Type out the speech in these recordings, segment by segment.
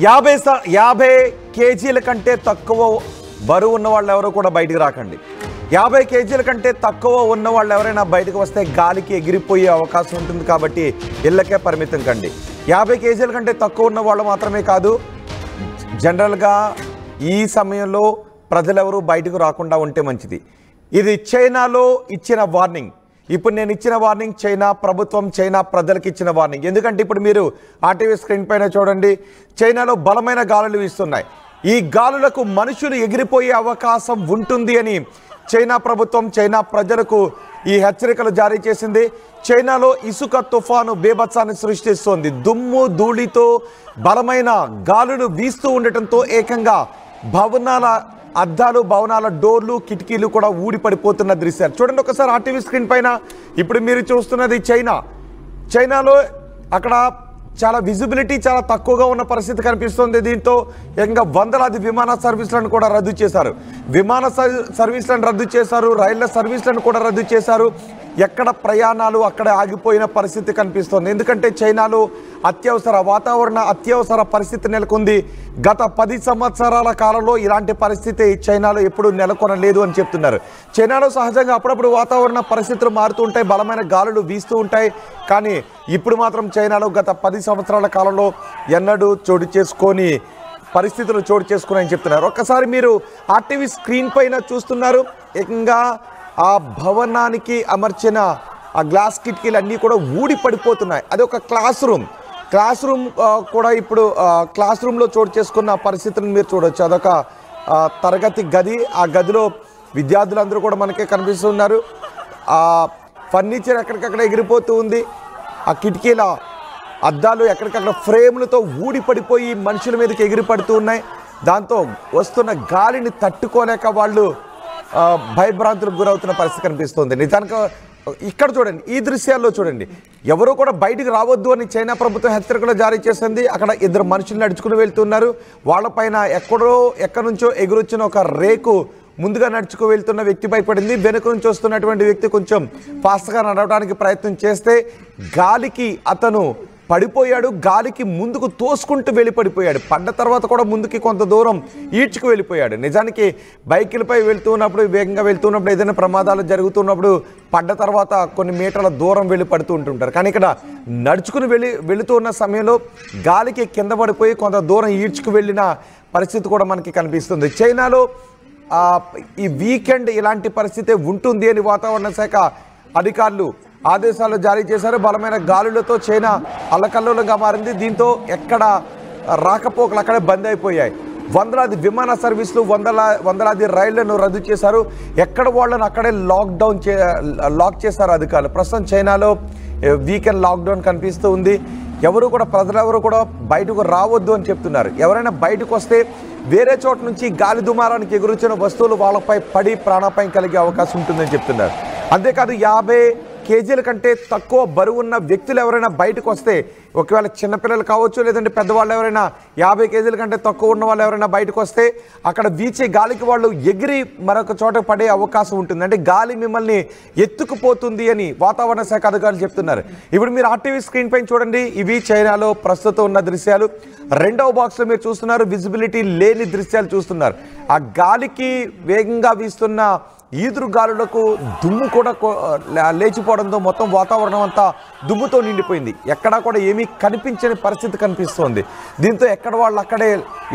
50 కేజీల కంటే తక్కువ బరువు ఉన్న వాళ్ళు ఎవరు కూడా బయటికి రాకండి. 50 కేజీల కంటే తక్కువ ఉన్న వాళ్ళు ఎవరైనా బయటకు వస్తే గాలికి ఎగిరిపోయే అవకాశం ఉంటుంది కాబట్టి ఇళ్ళకే పరిమితం కండి. 50 కేజీల కంటే తక్కువ ఉన్న వాళ్ళు మాత్రమే కాదు, జనరల్గా ఈ సమయంలో ప్రజలెవరూ బయటకు రాకుండా ఉంటే మంచిది. ఇది చైనాలో ఇచ్చిన వార్నింగ్. ఇప్పుడు నేను ఇచ్చిన వార్నింగ్ చైనా ప్రభుత్వం, చైనా ప్రజలకు ఇచ్చిన వార్నింగ్. ఎందుకంటే ఇప్పుడు మీరు ఆర్టీవీ స్క్రీన్ పైన చూడండి, చైనాలో బలమైన గాలులు వీస్తున్నాయి. ఈ గాలులకు మనుషులు ఎగిరిపోయే అవకాశం ఉంటుంది అని చైనా ప్రభుత్వం, చైనా ప్రజలకు ఈ హెచ్చరికలు జారీ చేసింది. చైనాలో ఇసుక తుఫాను బేభత్సాన్ని సృష్టిస్తోంది. దుమ్ము ధూళితో బలమైన గాలులు వీస్తూ ఉండటంతో ఏకంగా భవనాల అద్దాలు, భవనాల డోర్లు, కిటికీలు కూడా ఊడిపడిపోతున్న దృశ్యాలు చూడండి ఒకసారి ఆర్టీవీ స్క్రీన్ పైన. ఇప్పుడు మీరు చూస్తున్నది చైనాలో అక్కడ చాలా విజిబిలిటీ చాలా తక్కువగా ఉన్న పరిస్థితి కనిపిస్తుంది. దీంతో ఏకంగా వందలాది విమాన సర్వీసులను కూడా రద్దు చేశారు. విమాన సర్వీసులను రద్దు చేశారు, రైళ్ల సర్వీసులను కూడా రద్దు చేశారు. ఎక్కడ ప్రయాణాలు అక్కడ ఆగిపోయిన పరిస్థితి కనిపిస్తుంది. ఎందుకంటే చైనాలో వాతావరణ అత్యవసర పరిస్థితి నెలకొంది. గత 10 సంవత్సరాల కాలంలో ఇలాంటి పరిస్థితి చైనాలో ఎప్పుడు నెలకొనలేదు అని చెప్తున్నారు. చైనాలో సహజంగా అప్పుడప్పుడు వాతావరణ పరిస్థితులు మారుతూ ఉంటాయి, బలమైన గాలులు వీస్తూ ఉంటాయి. కానీ ఇప్పుడు మాత్రం చైనాలో గత 10 సంవత్సరాల కాలంలో ఎన్నడూ పరిస్థితులు చోటు చేసుకున్నాయని చెప్తున్నారు. ఒక్కసారి మీరు ఆర్టీవీ స్క్రీన్ పైన చూస్తున్నారు, ఏకంగా ఆ భవనానికి అమర్చిన ఆ గ్లాస్ కిటికీలు అన్నీ కూడా ఊడి పడిపోతున్నాయి. అది ఒక క్లాస్ రూమ్ కూడా ఇప్పుడు క్లాస్ రూమ్లో చోటు చేసుకున్న పరిస్థితులను మీరు చూడవచ్చు. అదొక తరగతి గది. ఆ గదిలో విద్యార్థులందరూ కూడా మనకే కనిపిస్తున్నారు. ఆ ఫర్నిచర్ ఎక్కడికక్కడ ఎగిరిపోతూ ఉంది. ఆ కిటికీల అద్దాలు ఎక్కడికక్కడ ఫ్రేమ్లతో ఊడి పడిపోయి మనుషుల మీదకి ఎగిరిపడుతూ ఉన్నాయి. దాంతో వస్తున్న గాలిని తట్టుకోలేక వాళ్ళు భయభ్రాంతులకు గురవుతున్న పరిస్థితి కనిపిస్తుంది. నిజానికి ఇక్కడ చూడండి, ఈ దృశ్యాల్లో చూడండి, ఎవరూ కూడా బయటికి రావద్దు అని చైనా ప్రభుత్వం హెచ్చరికలు జారీ చేసింది. అక్కడ 2 మనుషులు నడుచుకుని వెళ్తున్నారు. వాళ్ళపైన ఎక్కడి నుంచో ఎగురొచ్చిన ఒక రేకు ముందుగా నడుచుకు వెళ్తున్న వ్యక్తి భయపడింది. వెనుక నుంచి వస్తున్నటువంటి వ్యక్తి కొంచెం ఫాస్ట్గా నడవడానికి ప్రయత్నం చేస్తే గాలికి అతను పడిపోయాడు. గాలికి ముందుకు తోసుకుంటూ వెళ్ళిపడిపోయాడు. పడ్డ తర్వాత కూడా ముందుకి కొంత దూరం ఈడ్చుకు వెళ్ళిపోయాడు. నిజానికి బైకులపై వెళ్తున్నప్పుడు, వేగంగా వెళ్తున్నప్పుడు, ఏదైనా ప్రమాదాలు జరుగుతున్నప్పుడు పడ్డ తర్వాత కొన్ని మీటర్ల దూరం వెళ్ళి పడుతూ ఉంటుంటారు. కానీ ఇక్కడ నడుచుకుని వెళుతూ ఉన్న సమయంలో గాలికి కింద పడిపోయి కొంత దూరం ఈడ్చుకు వెళ్ళిన పరిస్థితి కూడా మనకి కనిపిస్తుంది. చైనాలో ఈ వీకెండ్ ఇలాంటి పరిస్థితి ఉంటుంది అని వాతావరణ శాఖ అధికారులు ఆదేశాలు జారీ చేశారు. బలమైన గాలులతో చైనా అల్లకల్లోలంగా మారింది. దీంతో ఎక్కడ రాకపోకలు అక్కడే బంద్ అయిపోయాయి. వందలాది విమాన సర్వీసులు, వందలాది రైళ్లను రద్దు చేశారు. ఎక్కడ వాళ్ళను అక్కడే లాక్ చేశారు అధికారులు. ప్రస్తుతం చైనాలో వీకెండ్ లాక్డౌన్ కనిపిస్తూ ఉంది. ప్రజలెవరు కూడా బయటకు రావద్దు అని చెప్తున్నారు. ఎవరైనా బయటకు వస్తే వేరే చోట నుంచి గాలి దుమారానికి ఎగురొచ్చిన వస్తువులు వాళ్ళపై పడి ప్రాణాపాయం కలిగే అవకాశం ఉంటుందని చెప్తున్నారు. అంతేకాదు 50 కేజీల కంటే తక్కువ బరువున్న వ్యక్తులు ఎవరైనా బయటకు వస్తే, ఒకవేళ చిన్నపిల్లలు కావచ్చు, లేదంటే పెద్దవాళ్ళు ఎవరైనా 50 కేజీల కంటే తక్కువ ఉన్న వాళ్ళు ఎవరైనా బయటకు వస్తే అక్కడ వీచే గాలికి వాళ్ళు ఎగిరి మరొక చోట పడే అవకాశం ఉంటుంది. అంటే గాలి మిమ్మల్ని ఎత్తుకుపోతుంది అని వాతావరణ శాఖ అధికారులు చెప్తున్నారు. ఇప్పుడు మీరు ఆర్టీవీ స్క్రీన్ పైన చూడండి, ఇవి చైనాలో ప్రస్తుతం ఉన్న దృశ్యాలు. రెండవ బాక్స్లో మీరు చూస్తున్నారు, విజిబిలిటీ లేని దృశ్యాలు చూస్తున్నారు. ఆ గాలికి వేగంగా వీస్తున్న ఈదురు గాలులకు దుమ్ము కూడా లేచిపోవడంతో మొత్తం వాతావరణం అంతా దుమ్ముతో నిండిపోయింది. ఎక్కడా కూడా ఏమీ కనిపించని పరిస్థితి కనిపిస్తోంది. దీంతో ఎక్కడ వాళ్ళు అక్కడే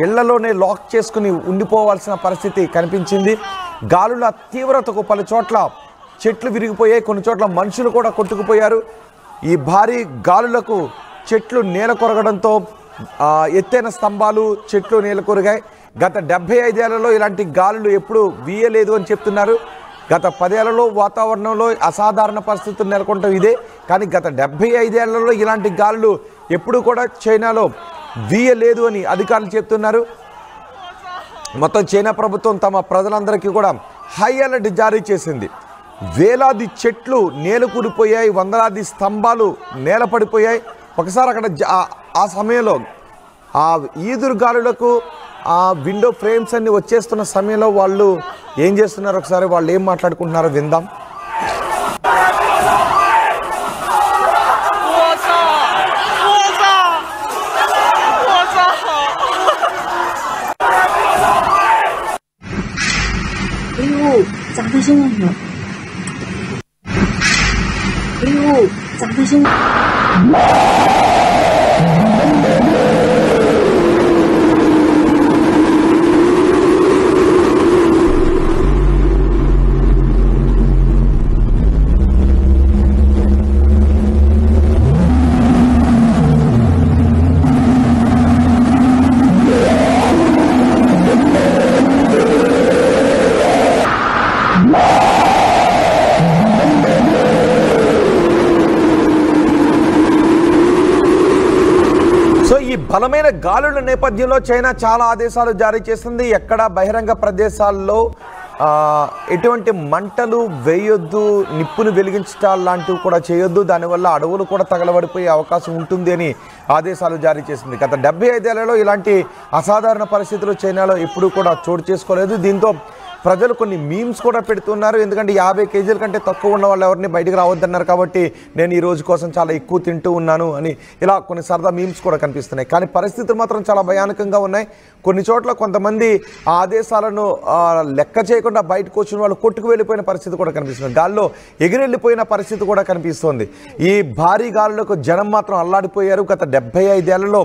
ఇళ్లలోనే లాక్ చేసుకుని ఉండిపోవాల్సిన పరిస్థితి కనిపించింది. గాలుల తీవ్రతకు పలు చోట్ల చెట్లు విరిగిపోయాయి, కొన్ని చోట్ల మనుషులు కూడా కొట్టుకుపోయారు. ఈ భారీ గాలులకు చెట్లు నేల కొరగడంతో ఎత్తైన స్తంభాలు, చెట్లు నేల కొరిగాయి. గత 75 ఏళ్లలో ఇలాంటి గాలులు ఎప్పుడు వీయలేదు అని చెప్తున్నారు. గత 10 ఏళ్లలో వాతావరణంలో అసాధారణ పరిస్థితులు నెలకొంటాం ఇదే. కానీ గత 75 ఏళ్లలో ఇలాంటి గాలులు ఎప్పుడు కూడా చైనాలో వీయలేదు అని అధికారులు చెప్తున్నారు. మొత్తం చైనా ప్రభుత్వం తమ ప్రజలందరికీ కూడా హై అలర్ట్ జారీ చేసింది. వేలాది చెట్లు నేల కూలిపోయాయి, వందలాది స్తంభాలు నేల పడిపోయాయి. ఒకసారి అక్కడ ఆ సమయంలో ఆ ఈదురు గాలులకు ఆ విండో ఫ్రేమ్స్ అన్ని వచ్చేస్తున్న సమయంలో వాళ్ళు ఏం చేస్తున్నారు, ఒకసారి వాళ్ళు ఏం మాట్లాడుకుంటున్నారో విందాం. సంతోషంగా ఈ బలమైన గాలుల నేపథ్యంలో చైనా చాలా ఆదేశాలు జారీ చేస్తుంది. ఎక్కడ బహిరంగ ప్రదేశాల్లో ఎటువంటి మంటలు వేయొద్దు, నిప్పును వెలిగించటాలు లాంటివి కూడా చేయొద్దు, దానివల్ల అడవులు కూడా తగలబడిపోయే అవకాశం ఉంటుంది అని ఆదేశాలు జారీ చేసింది. గత 75 ఏళ్లలో ఇలాంటి అసాధారణ పరిస్థితులు చైనాలో ఎప్పుడూ కూడా చోటు చేసుకోలేదు. దీంతో ప్రజలు కొన్ని మీమ్స్ కూడా పెడుతున్నారు. ఎందుకంటే 50 కేజీల కంటే తక్కువ ఉన్న వాళ్ళు ఎవరిని బయటికి రావద్దన్నారు కాబట్టి నేను ఈ రోజు కోసం చాలా ఎక్కువ తింటూ ఉన్నాను అని ఇలా కొన్ని సరదా మీమ్స్ కూడా కనిపిస్తున్నాయి. కానీ పరిస్థితులు మాత్రం చాలా భయానకంగా ఉన్నాయి. కొన్ని చోట్ల కొంతమంది ఆ ఆదేశాలను లెక్క చేయకుండా బయటకు వచ్చిన వాళ్ళు కొట్టుకు వెళ్ళిపోయిన పరిస్థితి కూడా కనిపిస్తుంది. గాల్లో ఎగిరెళ్ళిపోయిన పరిస్థితి కూడా కనిపిస్తోంది. ఈ భారీ గాలులకు జనం మాత్రం అల్లాడిపోయారు. గత 75 ఏళ్లలో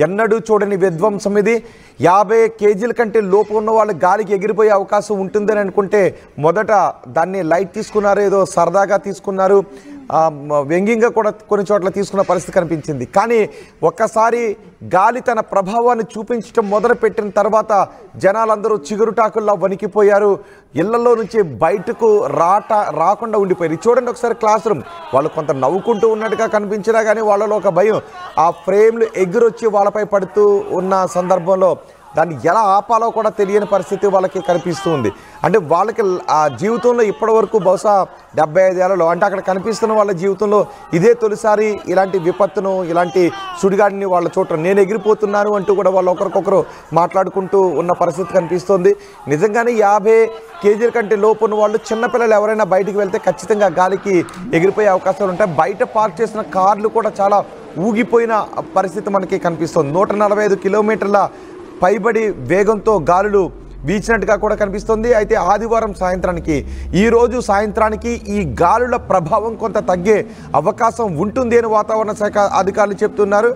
ఎన్నడూ చూడని విధ్వంసం ఇది. 50 కేజీల కంటే లోపు ఉన్న వాళ్ళు గాలికి ఎగిరిపోయే అవకాశం ఉంటుందని అనుకుంటే మొదట దాన్ని లైట్ తీసుకున్నారు, ఏదో సరదాగా తీసుకున్నారు, వ్యంగ్యంగా కూడా కొన్ని చోట్ల తీసుకున్న పరిస్థితి కనిపించింది. కానీ ఒక్కసారి గాలి తన ప్రభావాన్ని చూపించడం మొదలుపెట్టిన తర్వాత జనాలందరూ చిగురుటాకుల్లో వణికిపోయారు. ఇళ్లలో నుంచి బయటకు రాకుండా ఉండిపోయారు. చూడండి ఒకసారి క్లాస్ రూమ్, వాళ్ళు కొంత నవ్వుకుంటూ ఉన్నట్టుగా కనిపించినా కానీ వాళ్ళలో ఒక భయం, ఆ ఫ్రేమ్లు ఎగురొచ్చి వాళ్ళపై పడుతూ ఉన్న సందర్భంలో దాన్ని ఎలా ఆపాలో కూడా తెలియని పరిస్థితి వాళ్ళకి కనిపిస్తుంది. అంటే వాళ్ళకి ఆ జీవితంలో ఇప్పటి వరకు బహుశా 75 ఏళ్లలో అంటే అక్కడ కనిపిస్తున్న వాళ్ళ జీవితంలో ఇదే తొలిసారి ఇలాంటి విపత్తును, ఇలాంటి సుడిగాడిని వాళ్ళ చూడటం. నేను ఎగిరిపోతున్నాను అంటూ కూడా వాళ్ళు ఒకరికొకరు మాట్లాడుకుంటూ ఉన్న పరిస్థితి కనిపిస్తుంది. నిజంగానే 50 కేజీల కంటే లోపు ఉన్న వాళ్ళు, చిన్నపిల్లలు ఎవరైనా బయటికి వెళ్తే ఖచ్చితంగా గాలికి ఎగిరిపోయే అవకాశాలు ఉంటాయి. బయట పార్క్ చేసిన కార్లు కూడా చాలా ఊగిపోయిన పరిస్థితి మనకి కనిపిస్తుంది. 145 కిలోమీటర్ల పైబడి వేగంతో గాలులు వీచినట్టుగా కూడా కనిపిస్తుంది. అయితే ఆదివారం సాయంత్రానికి, ఈరోజు సాయంత్రానికి ఈ గాలుల ప్రభావం కొంత తగ్గే అవకాశం ఉంటుంది అని వాతావరణ శాఖ అధికారులు చెప్తున్నారు.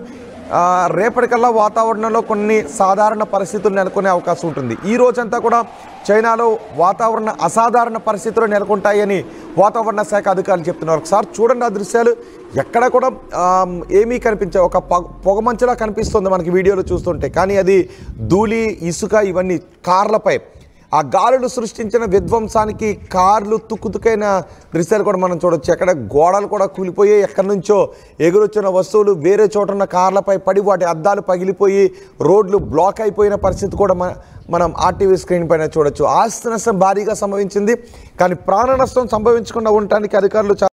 రేపటికల్లా వాతావరణంలో కొన్ని సాధారణ పరిస్థితులు నెలకొనే అవకాశం ఉంటుంది. ఈ రోజంతా కూడా చైనాలో వాతావరణ అసాధారణ పరిస్థితులు నెలకొంటాయని వాతావరణ శాఖ అధికారులు చెప్తున్నారు. ఒకసారి చూడండి ఆ దృశ్యాలు, ఎక్కడ కూడా ఏమీ కనిపించే ఒక పొగమంచులా కనిపిస్తుంది మనకి వీడియోలో చూస్తుంటే. కానీ అది ధూళి, ఇసుక ఇవన్నీ కార్లపై ఆ గాలులు సృష్టించిన విధ్వంసానికి కార్లు తుక్కుతుకైన దృశ్యాలు కూడా మనం చూడొచ్చు. ఎక్కడ గోడలు కూడా కూలిపోయి, ఎక్కడి నుంచో ఎగురొచ్చిన వస్తువులు వేరే చోట ఉన్న కార్లపై పడి వాటి అద్దాలు పగిలిపోయి రోడ్లు బ్లాక్ అయిపోయిన పరిస్థితి కూడా మనం ఆర్టీవీ స్క్రీన్ పైన చూడొచ్చు. ఆస్తి నష్టం భారీగా సంభవించింది. కానీ ప్రాణ నష్టం సంభవించకుండా ఉండటానికి అధికారులు